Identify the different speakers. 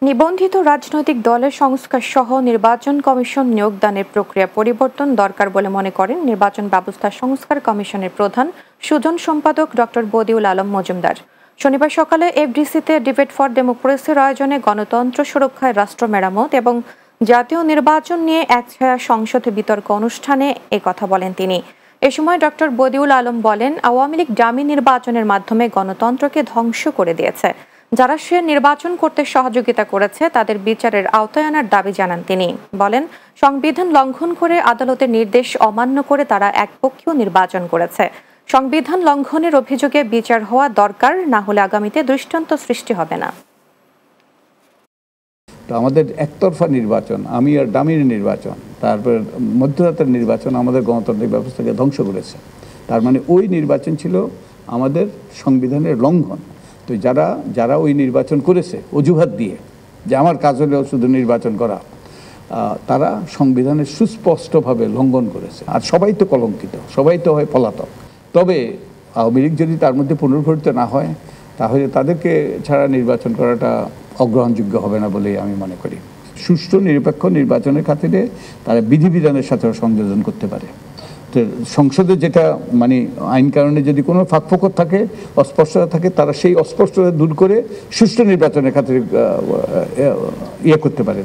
Speaker 1: নিবন্ধিত রাজনৈতিক দলের সংস্কার সহ নির্বাচন কমিশন নিয়োগদানের প্রক্রিয়া পরিবর্তন দরকার বলে মনে করেন নির্বাচন ব্যবস্থা সংস্কার কমিশনের প্রধান সুজন সম্পাদক ডক্টর বদিউল আলম মজুমদার। শনিবার সকালে এফডিসিতে ডিবেট ফর ডেমোক্রেসির আয়োজনে গণতন্ত্র সুরক্ষায় রাষ্ট্র মেরামত এবং জাতীয় নির্বাচন নিয়ে একছায়া সংসদে বিতর্ক অনুষ্ঠানে কথা বলেন তিনি। এ সময় ডক্টর বদিউল আলম বলেন, আওয়ামী লীগ ডামি নির্বাচনের মাধ্যমে গণতন্ত্রকে ধ্বংস করে দিয়েছে। যারা সে নির্বাচন করতে সহযোগিতা করেছে তাদের বিচারের আওতায় আনার দাবি জানান তিনি। বলেন, সংবিধান লঙ্ঘন করে আদালতের নির্দেশ অমান্য করে তারা একপক্ষীয় নির্বাচন করেছে। সংবিধান লঙ্ঘনের অভিযোগে বিচার হওয়া দরকার, না হলে আগামীতে দৃষ্টান্ত সৃষ্টি হবে না।
Speaker 2: তো আমাদের একতরফা নির্বাচন, আমি আর ডামির নির্বাচন, তারপর মধ্যরাতের নির্বাচন আমাদের গণতান্ত্রিক ব্যবস্থাকে ধ্বংস করেছে। তার মানে ওই নির্বাচন ছিল আমাদের সংবিধানের লঙ্ঘন। তো যারা ওই নির্বাচন করেছে অজুহাত দিয়ে যে আমার কাজ হলেও শুধু নির্বাচন করা, তারা সংবিধানের সুস্পষ্টভাবে লঙ্ঘন করেছে। আর সবাই তো কলঙ্কিত, সবাই তো হয় পলাতক। তবে আওয়ামী লীগ যদি তার মধ্যে পুনর্গঠিত না হয়, তাহলে তাদেরকে ছাড়া নির্বাচন করাটা অগ্রহণযোগ্য হবে না বলেই আমি মনে করি। সুষ্ঠু নিরপেক্ষ নির্বাচনের খাতিরে তারা বিধিবিধানের সাথে সংযোজন করতে পারে। তো সংসদে যেটা মানে আইন কারণে যদি কোনো ফাঁকফোকর থাকে, অস্পষ্টতা থাকে, তারা সেই অস্পষ্টতা দূর করে সুষ্ঠু নির্বাচনের খাতিরে করতে পারে।